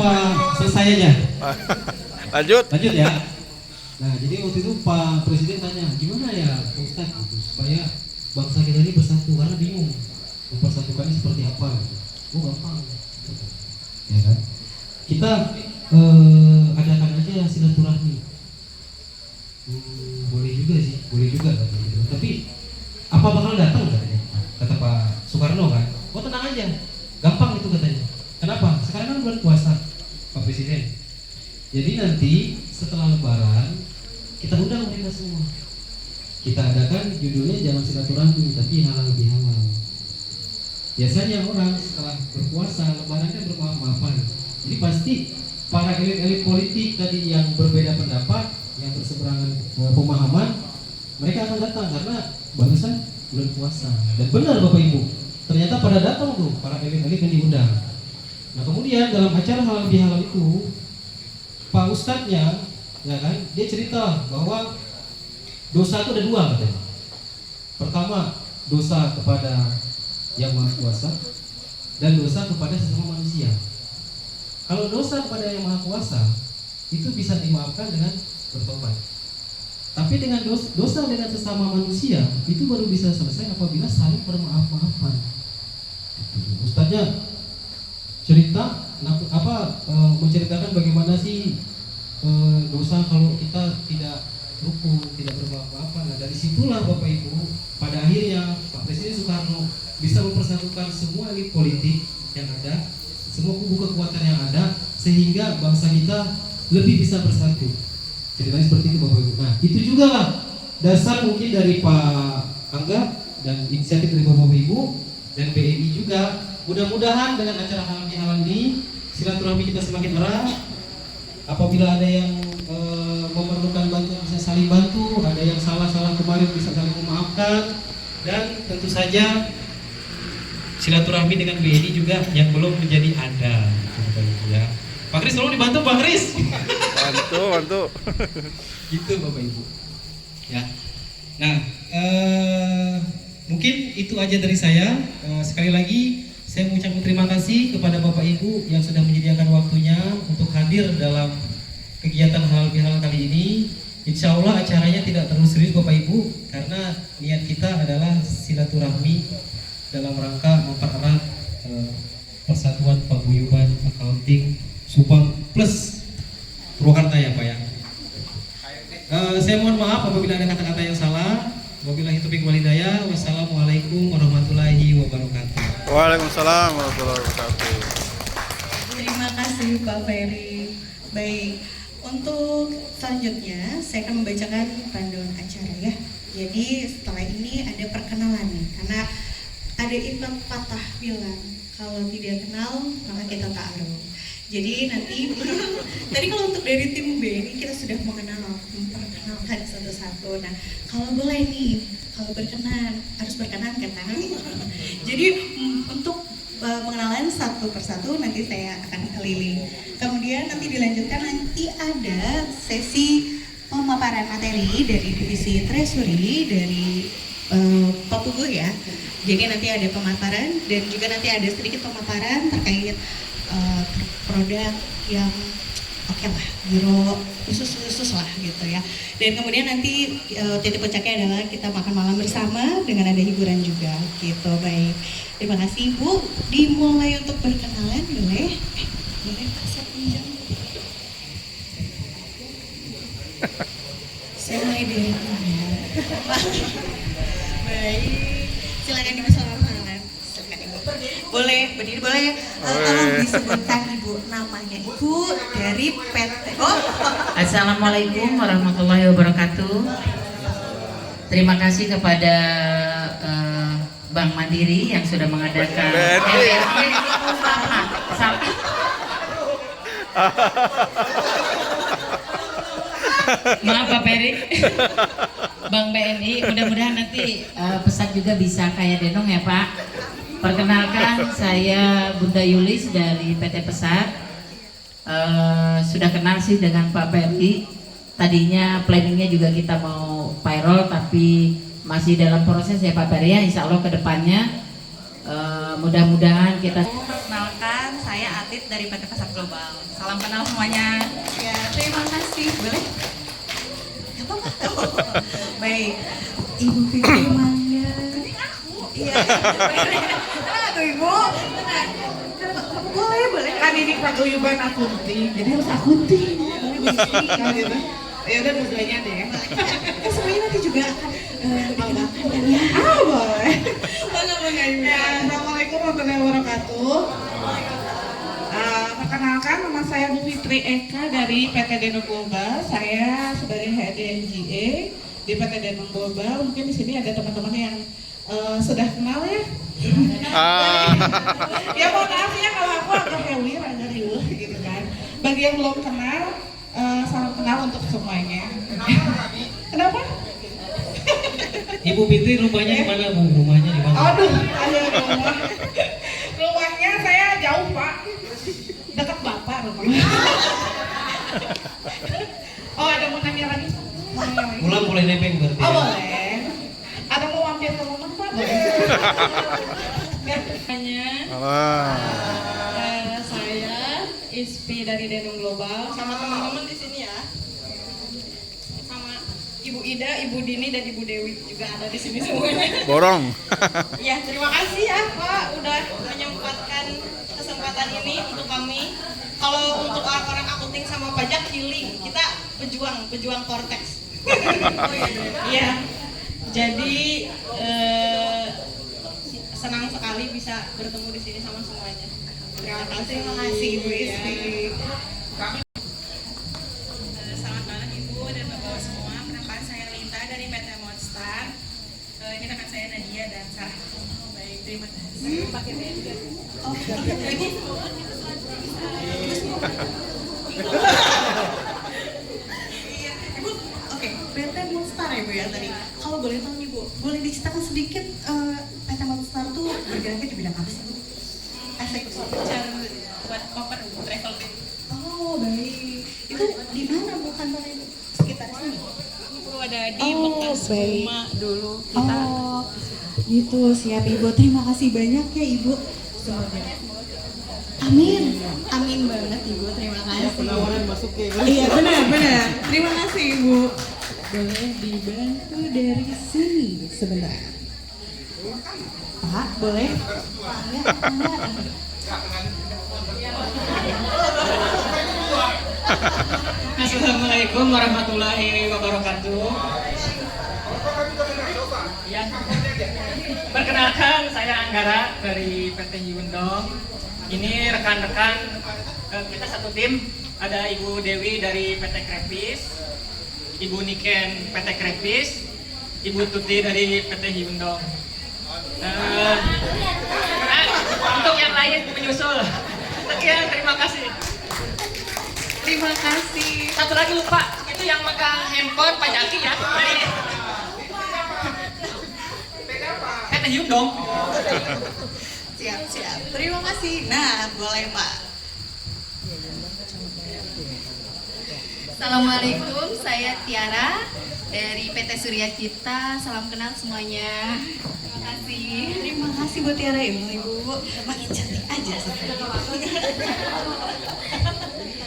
apa selesai aja? Lanjut. Lanjut ya. Nah, jadi waktu itu Pak Presiden tanya, gimana ya Pak Ustadz gitu, supaya bangsa kita ini bersatu, karena bingung mempersatukannya seperti apa gitu. Oh gampang gitu. Ya kan? Kita adakan aja silaturahmi. Boleh juga sih, boleh juga katanya gitu. Tapi apa bakal datang katanya? Kata Pak Soekarno kan. Oh tenang aja, gampang itu katanya. Kenapa? Sekarang kan bulan puasa, Pak Presiden. Jadi nanti setelah Lebaran kita undang mereka semua. Kita adakan judulnya jangan silaturahmi tapi halal bihalal. Biasanya orang setelah berpuasa Lebaran kan bermaaf-maafan. Jadi pasti para elit-elit politik tadi yang berbeda pendapat, yang berseberangan pemahaman, mereka akan datang karena barusan bulan puasa. Dan benar Bapak Ibu, ternyata pada datang tuh para elit-elit yang diundang. Nah kemudian dalam acara halal bihalal itu Pak Ustadznya, ya kan, dia cerita bahwa dosa itu ada dua katanya. Pertama, dosa kepada yang Maha Kuasa dan dosa kepada sesama manusia. Kalau dosa kepada yang Maha Kuasa itu bisa dimaafkan dengan bertobat. Tapi dengan dosa dengan sesama manusia itu baru bisa selesai apabila saling bermaaf-maafan. Ustadznya cerita menceritakan bagaimana sih dosa kalau kita tidak rukun, tidak bermaaf-maafan. Nah dari situlah Bapak Ibu pada akhirnya Pak Presiden Soekarno bisa mempersatukan semua elit politik yang ada, semua kubu kekuatan yang ada, sehingga bangsa kita lebih bisa bersatu. Ceritanya seperti itu Bapak Ibu. Nah itu juga lah dasar mungkin dari Pak Angga dan inisiatif dari Bapak Ibu dan BNI juga. Mudah-mudahan dengan acara halal bihalal ini silaturahmi kita semakin erat. Apabila ada yang memerlukan bantuan bisa saling bantu, ada yang salah-salah kemarin bisa saling memaafkan, dan tentu saja silaturahmi dengan BNI juga yang belum menjadi ada. Ya. Pak Kris tolong dibantu Pak Kris. Bantu. Gitu Bapak Ibu. Ya. Nah, mungkin itu aja dari saya. Sekali lagi saya mengucapkan terima kasih kepada Bapak Ibu yang sudah menyediakan waktunya untuk hadir dalam kegiatan halal bihalal kali ini. Insya Allah acaranya tidak terlalu serius Bapak Ibu, karena niat kita adalah silaturahmi dalam rangka mempererat persatuan paguyuban accounting Subang plus Purwakarta ya Pak ya. Saya mohon maaf apabila ada kata-kata yang salah. Wabillahi taufiq wal hidayah. Wassalamualaikum warahmatullahi wabarakatuh. Waalaikumsalam warahmatullahi wabarakatuh. Terima kasih Pak Ferry. Baik, untuk selanjutnya saya akan membacakan panduan acara ya. Jadi setelah ini ada perkenalan nih, karena ada iklan patah bilang kalau tidak kenal maka kita ta'aruf. Jadi nanti tadi kalau untuk dari tim B ini kita sudah memperkenalkan satu-satu. Nah kalau boleh nih, kalau berkenan harus berkenan kan? Jadi untuk pengenalan satu persatu nanti saya akan keliling. Kemudian nanti dilanjutkan, nanti ada sesi pemaparan materi dari divisi treasury dari Pak Pugu ya. Jadi nanti ada pemaparan dan juga nanti ada sedikit pemaparan terkait produk yang oke lah, biro khusus lah gitu ya. Dan kemudian nanti titik puncaknya adalah kita makan malam bersama dengan ada hiburan juga gitu. Baik, terima kasih Bu. Dimulai untuk berkenalan boleh? Boleh Pak, saya pinjam. Saya mulai dari mana? Baik, silakan Ibu soal kenalan. Silakan Ibu. Boleh berdiri boleh ya? Tolong disebutkan Ibu namanya. Ibu dari PT. Oh. Assalamualaikum warahmatullahi wabarakatuh. Terima kasih kepada Bank Mandiri yang sudah mengadakan sapi. Maaf Pak Peri. Bank BNI, mudah-mudahan nanti pesan juga bisa kayak Denong ya Pak. Perkenalkan, saya Bunda Yulis dari PT Pesat. Sudah kenal sih dengan Pak Peri. Tadinya planningnya juga kita mau payroll, tapi masih dalam proses ya Pak Peri ya. Insya Allah kedepannya mudah-mudahan kita. Perkenalkan, saya Atit dari PT Pasar Global. Salam kenal semuanya. Ya, terima kasih. Boleh? Gak apa-apa. Baik, Ibu Fitri Mangga. Iya. Tenang tuh Ibu. Tenang. Boleh, boleh. Kan ini paguyuban akunting, jadi harus akunting. Kan gitu. Ya udah dua-duanya deh. Semuanya nanti juga akan dikenalkan kan ya. Boleh. Bangga Ibu. Ya, Assalamualaikum warahmatullahi wabarakatuh. Perkenalkan, nama saya Bu Fitri Eka dari PT Denum Global. Saya sebagai head NGA di PT Denum Global. Mungkin di sini ada teman-teman yang sudah kenal ya. Ya mohon maaf ya kalau aku agak hewir, agak riuh gitu kan. Bagi yang belum kenal, salam kenal untuk semuanya. Kenapa? Ibu Fitri rumahnya di mana, Bu? Rumahnya di mana? Aduh, ada rumah. Rumahnya saya jauh Pak, dekat Bapak rumahnya. Oh ada mau nanya lagi? Pulang boleh nebeng berarti. Oh ya? boleh. Ada mau mampir ke rumah Pak? Boleh. Alah. Saya Ispi dari Denum Global sama teman-teman di sini ya. Sama Ibu Ida, Ibu Dini dan Ibu Dewi juga ada di sini semuanya. Borong. Ya, terima kasih ya Pak udah menyempatkan kesempatan ini untuk kami. Kalau untuk orang-orang akunting sama pajak healing, kita pejuang Cortex. Iya. Jadi senang sekali bisa bertemu di sini sama semuanya. Terima kasih Ibu Isri. Selamat malam Ibu dan Bapak semua. Perkenalkan saya Linta dari PT Monster. Ini rekan saya Nadia dan Sarah. Baik, terima kasih. Pakai juga. Oh, Ibu. Iya, Ibu. Oke, PT Monster ya Bu ya tadi. Kalau boleh tahu nih Bu, boleh diceritakan sedikit PT Monster tuh bergeraknya di bidang apa sih Bu? Cara buat koper travel bag. Oh baik. Itu di mana Bu kantornya Bu? Sekitar sini? Ibu ada di Oh, bekas baik. rumah dulu kita. Oh, gitu siap Ibu. Terima kasih banyak ya Ibu. Semoga. Amin. Amin banget Ibu. Terima kasih. Penawaran masuk ke. Iya benar. Terima kasih Ibu. Boleh dibantu dari sini sebentar. Pak, boleh? Pak, ya, Assalamualaikum warahmatullahi wabarakatuh. Ya. Perkenalkan, saya Anggara dari PT Hiwendong. Ini rekan-rekan kita satu tim. Ada Ibu Dewi dari PT Krepis, Ibu Niken PT Krepis, Ibu Tuti dari PT Hiwendong. Untuk yang lain menyusul. Sekian, terima kasih. terima kasih. Satu lagi lupa, itu yang megang handphone Pak Jaki ya. Dari PT Hiwendong. Siap. Terima kasih. Nah, boleh Pak. Assalamualaikum, saya Tiara dari PT Surya Cipta. Salam kenal semuanya. Terima kasih. Terima kasih buat Tiara Ibu. Makin cantik aja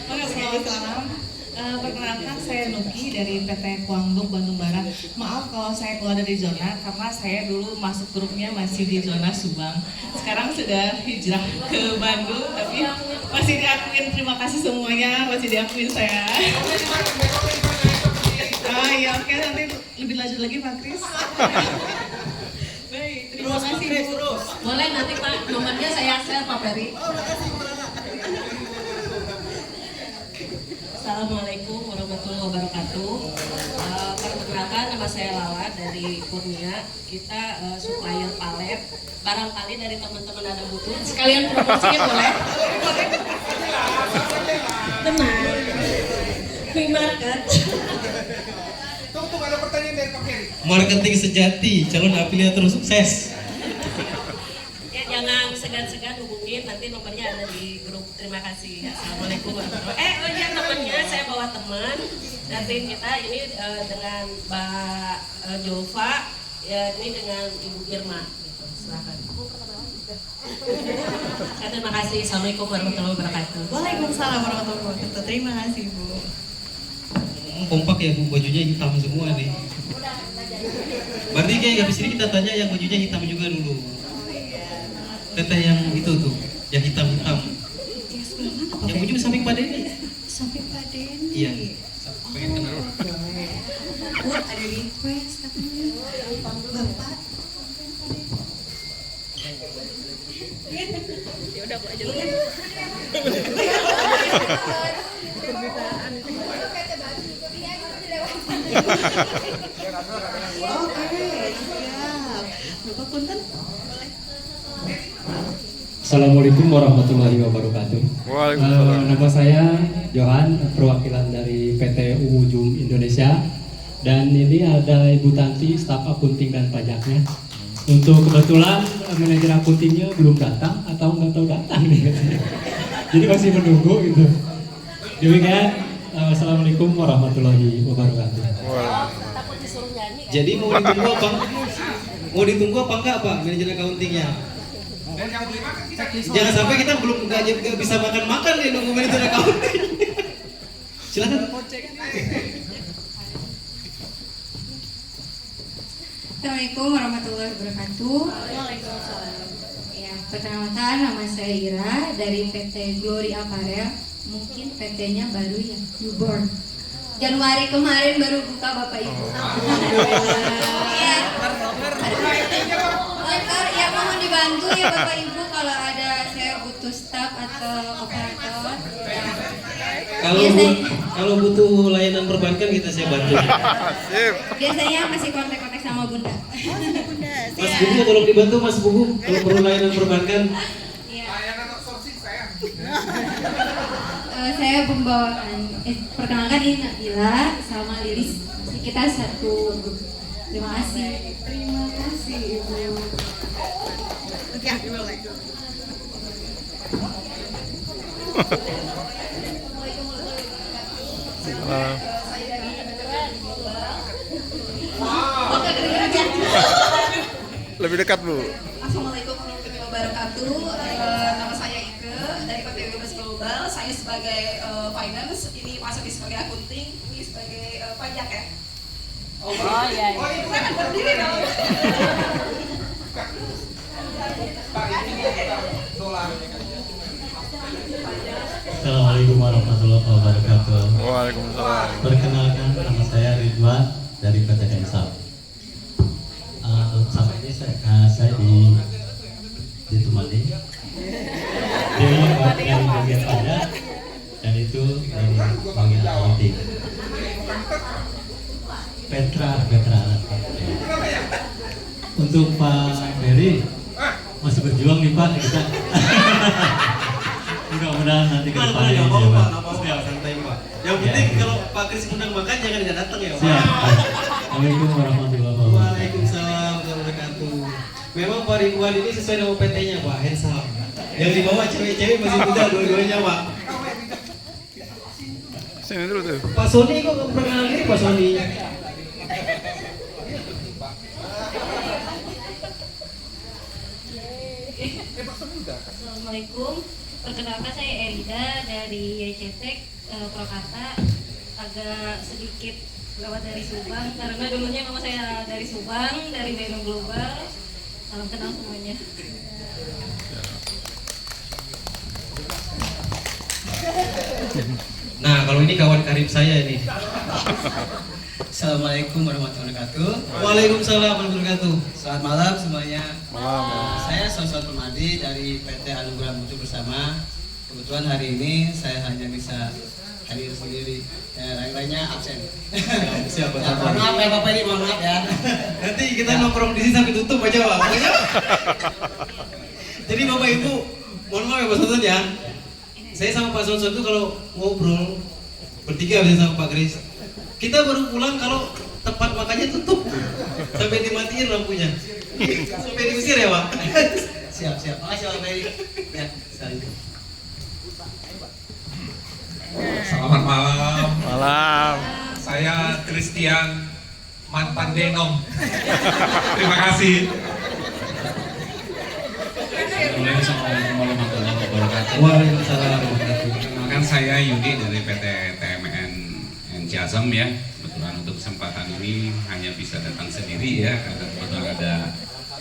Waalaikumsalam. Perkenalkan saya Nuki dari PT Kuangdong Bandung Barat. Maaf kalau saya keluar dari zona karena saya dulu masuk grupnya masih di zona Subang. Sekarang sudah hijrah ke Bandung tapi masih diakuin. Terima kasih semuanya, masih diakuin saya. Oh iya, oke, nanti lebih lanjut lagi Pak Kris. Baik, terima kasih Bu. Boleh nanti Pak, nomornya saya share Pak Ferry. Assalamualaikum warahmatullahi wabarakatuh. Perkenalkan, nama saya Lala dari Kurnia. Kita supplier palet. Barangkali dari teman-teman ada butuh. Sekalian promosiin boleh? Tenang. Free market. Tunggu, ada pertanyaan dari Pak Ferry. Marketing sejati, calon afiliator sukses. Ya, jangan segan-segan hubungin, nanti nomornya ada di grup. Terima kasih. Assalamualaikum warahmatullahi wabarakatuh. Oh iya, temannya saya bawa teman. Nanti kita ini dengan Mbak Jova, ya ini dengan Ibu Irma. Gitu. Silakan. Terima kasih. Assalamualaikum warahmatullahi wabarakatuh. Waalaikumsalam warahmatullahi wabarakatuh. Terima kasih Bu. Kompak ya Bu, bajunya hitam semua nih. Berarti kayak habis ini kita tanya yang bajunya hitam juga dulu. Teteh yang itu tuh, yang hitam-hitam. Ya sebelah mana Pak Yang Ferry? ujung samping Pak Denny. Samping Pak Denny. Iya. Pengen kenal. Boleh. Bu, ada request katanya. Bapak. Ya udah aku aja. Oke, siap. Bapak punten. Boleh. Assalamualaikum warahmatullahi wabarakatuh. Waalaikumsalam. Nama saya Johan, perwakilan dari PT Ujum Indonesia. Dan ini ada Ibu Tanti, staf akunting dan pajaknya. Untuk kebetulan manajer akuntingnya belum datang atau nggak tahu datang nih. Jadi masih menunggu gitu. Demikian, assalamualaikum warahmatullahi wabarakatuh. Jadi mau ditunggu apa? Mau ditunggu apa enggak Pak manajer accountingnya? Jangan sampai kita belum nggak bisa makan nih nunggu manajer accounting. Silakan. Assalamualaikum warahmatullahi wabarakatuh. Ya, perkenalkan nama saya Ira dari PT Glory Apparel. Mungkin PT-nya baru ya, newborn. Januari kemarin baru buka Bapak Ibu. Iya. Lengkap ya, mohon dibantu ya Bapak Ibu kalau ada saya butuh staff atau operator. Kalau butuh layanan perbankan kita siap bantu. Sip. Biasanya masih kontak-kontak sama Bunda. Bunda, Mas Bugu tolong dibantu Mas Bugu kalau perlu layanan perbankan. Iya. Saya membawakan, perkenalkan ini Nabila sama Lilis. Kita satu grup. Terima kasih. terima kasih Ibu. Ya, boleh. Oke, kedengeran ya? Lebih dekat Bu. Assalamualaikum warahmatullahi wabarakatuh. Nama saya Ike dari PT Bebas Global. Saya sebagai finance, ini masuk sebagai akunting, ini sebagai pajak ya. Oh iya. Saya akan berdiri dong. Assalamualaikum warahmatullahi wabarakatuh. Waalaikumsalam. Perkenalkan, nama saya Ridwan dari PT Kensal. Sampai ini saya ditemani dari bagian pajak dan itu dari bagian auditing. Petra. Untuk Pak Ferry masih berjuang nih Pak kita. Mudah-mudahan nanti ke depannya Nggak ya apa-apa, Pak. nggak apa-apa, santai Pak. Yang penting kalau Pak Kris undang makan jangan nggak datang ya Pak. Siap. Assalamualaikum warahmatullahi wabarakatuh. Waalaikumsalam warahmatullahi wabarakatuh. Memang Pak Ridwan ini sesuai nama PT-nya Pak, handsome. Yang dibawa cewek-cewek masih muda dua-duanya Pak. Sini dulu tuh. Pak Sony kok perkenalan diri Pak Sony? Assalamualaikum. Perkenalkan saya Erida dari YCTEK Prokarta. Agak sedikit lewat dari Subang karena dulunya memang saya dari Subang, dari Beno Global. Salam kenal semuanya. Nah, kalau ini kawan karib saya ini. Assalamualaikum warahmatullahi wabarakatuh. Waalaikumsalam warahmatullahi wabarakatuh. Selamat malam semuanya. Malam. Saya Sosok Permadi dari PT Anugerah Mutu Bersama. Kebetulan hari ini saya hanya bisa hadir sendiri. Lain-lainnya absen. Siapa? Ya, mohon maaf ya Bapak ini, mohon maaf ya. Nanti kita nongkrong di sini sampai tutup aja Pak. Pokoknya. Jadi Bapak Ibu, mohon maaf ya Pak Sonson ya. Saya sama Pak Sonson itu kalau ngobrol bertiga bisa sama Pak Kris. Kita baru pulang kalau tempat makannya tutup. Sampai dimatiin lampunya. Sampai diusir ya Pak. Siap. Makasih Bapak Ferry. Ya, sekali. Selamat malam. Malam. Saya Christian, mantan Denong. Terima kasih. Waalaikumsalam warahmatullahi wabarakatuh. Perkenalkan saya Yudi dari PT TMN Ciazam ya. Kebetulan untuk kesempatan ini hanya bisa datang sendiri ya, karena kebetulan ada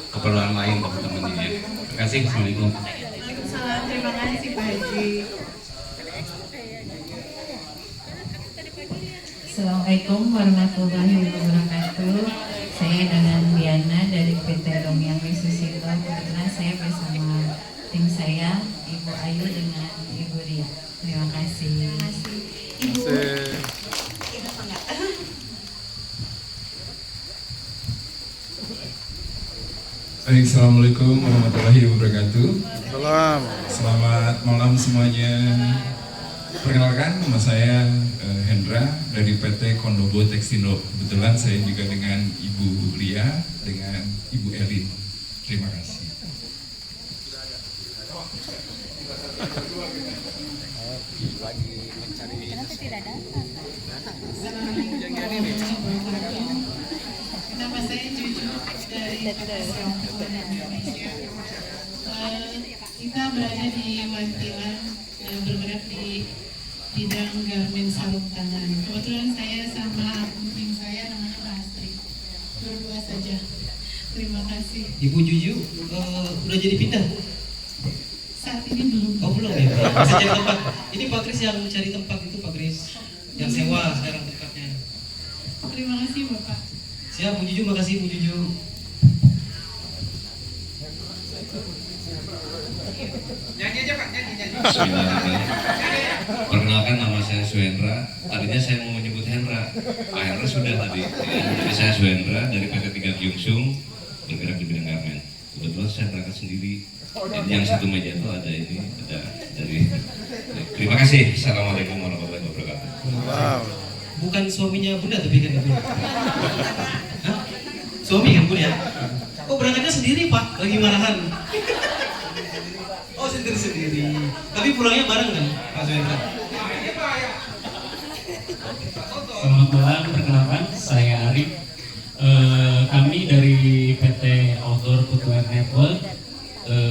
keperluan lain teman-teman ini ya. Terima kasih. Assalamualaikum. Waalaikumsalam, terima kasih Pak Haji. Assalamualaikum warahmatullahi wabarakatuh. Saya dengan Diana dari PT Romyang Susilo. Kebetulan saya bersama tim saya, Ibu Ayu dengan Ibu Ria. Terima kasih. Ibu. Baik, Assalamualaikum warahmatullahi wabarakatuh. Salam. Selamat malam semuanya. Perkenalkan, nama saya Hendra dari PT Kondobo Tekstindo. Kebetulan saya juga dengan Ibu Ria, dengan Ibu Elin. Terima kasih. Nama saya Juju dari Indonesia. Kita berada di Wantilan, bergerak di bidang garmen sarung tangan. Kebetulan saya sama akunting saya namanya Mbak Astri. Berdua saja. Terima kasih. Ibu Juju udah jadi pindah? Saat ini belum. Oh belum ya? Masih cari tempat. Ini Pak Kris yang cari tempat itu Pak Kris. Yang sewa sekarang tempatnya. Terima kasih Bapak. Siap Bu Juju, makasih Bu Juju. Nyanyi aja Pak, nyanyi. Perkenalkan, nama saya Suhendra. Tadinya saya mau menyebut Hendra, akhirnya sudah tadi. Jadi saya Suhendra dari PT Tiga Kyungsung, bergerak di bidang garmen. Kebetulan saya berangkat sendiri. Jadi yang satu meja itu ada dari. Terima kasih. Assalamualaikum warahmatullahi wabarakatuh. Wow. Bukan suaminya Bunda tapi kan Ibu. Hah? Suami kan Bunda ya? Oh berangkatnya sendiri Pak, lagi marahan. Oh sendiri-sendiri. Tapi pulangnya bareng kan Pak Suhendra? Selamat malam, perkenalkan saya Arif. Kami dari PT Outdoor Footwear Network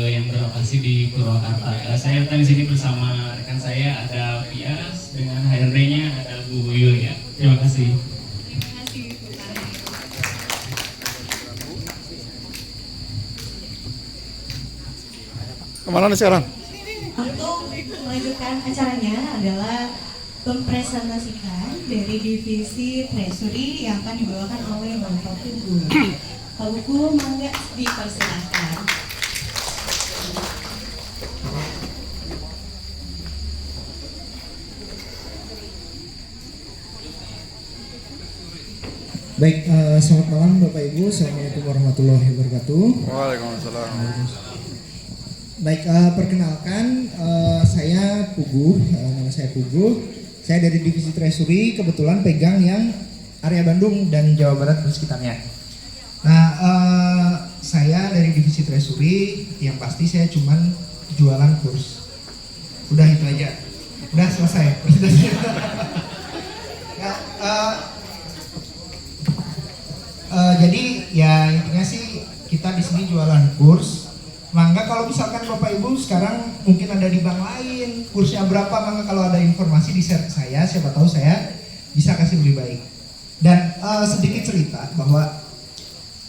yang berlokasi di Purwakarta. Saya datang di sini bersama rekan saya, ada Pias dengan HRD-nya ada Bu Yulia. Terima kasih. Terima kasih Bu Arif. Kemana nih sekarang? Untuk melanjutkan acaranya adalah mempresentasikan dari divisi Treasury yang akan dibawakan oleh Bapak Buku. Pak Buku, mangga dipersilakan. Baik, selamat malam Bapak Ibu. Assalamualaikum warahmatullahi wabarakatuh. Waalaikumsalam. Baik, perkenalkan saya Pugu, nama saya Pugu. Saya dari divisi Treasury, kebetulan pegang yang area Bandung dan Jawa Barat dan sekitarnya. Nah, saya dari divisi Treasury, yang pasti saya cuman jualan kurs. Udah itu aja, udah selesai. Jadi ya intinya sih kita di sini jualan kurs. Mangga kalau misalkan Bapak Ibu sekarang mungkin ada di bank lain, kursnya berapa, mangga kalau ada informasi di share ke saya, siapa tahu saya bisa kasih lebih baik. Dan sedikit cerita bahwa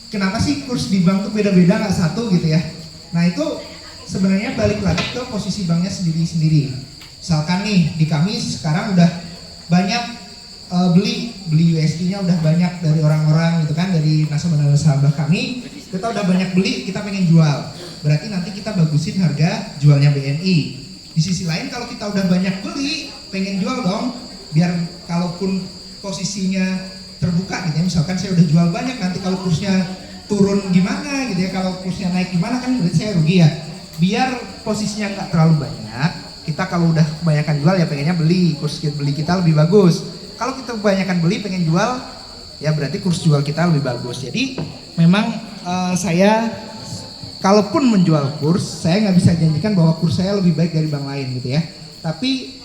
kenapa sih kurs di bank tuh beda-beda nggak satu gitu ya. Nah itu sebenarnya balik lagi ke posisi banknya sendiri-sendiri. Misalkan nih di kami sekarang udah banyak beli USD-nya udah banyak dari orang-orang gitu kan, dari nasabah-nasabah kami, kita udah banyak beli, kita pengen jual, berarti nanti kita bagusin harga jualnya BNI. Di sisi lain kalau kita udah banyak beli, pengen jual dong, biar kalaupun posisinya terbuka gitu ya, misalkan saya udah jual banyak, nanti kalau kursnya turun gimana gitu ya, kalau kursnya naik gimana kan berarti saya rugi ya. Biar posisinya nggak terlalu banyak, kita kalau udah kebanyakan jual ya pengennya beli, kurs beli kita lebih bagus. Kalau kita kebanyakan beli pengen jual, ya berarti kurs jual kita lebih bagus. Jadi memang saya kalaupun menjual kurs, saya nggak bisa janjikan bahwa kurs saya lebih baik dari bank lain gitu ya. Tapi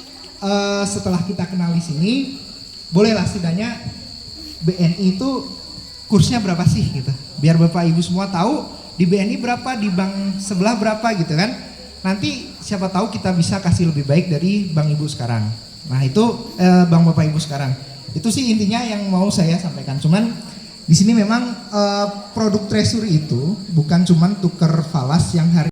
setelah kita kenal di sini, bolehlah setidaknya BNI itu kursnya berapa sih gitu. Biar Bapak Ibu semua tahu di BNI berapa, di bank sebelah berapa gitu kan. Nanti siapa tahu kita bisa kasih lebih baik dari Bang Ibu sekarang. Nah itu Bang Bapak Ibu sekarang. Itu sih intinya yang mau saya sampaikan. Cuman di sini memang produk treasury itu bukan cuman tuker falas yang hari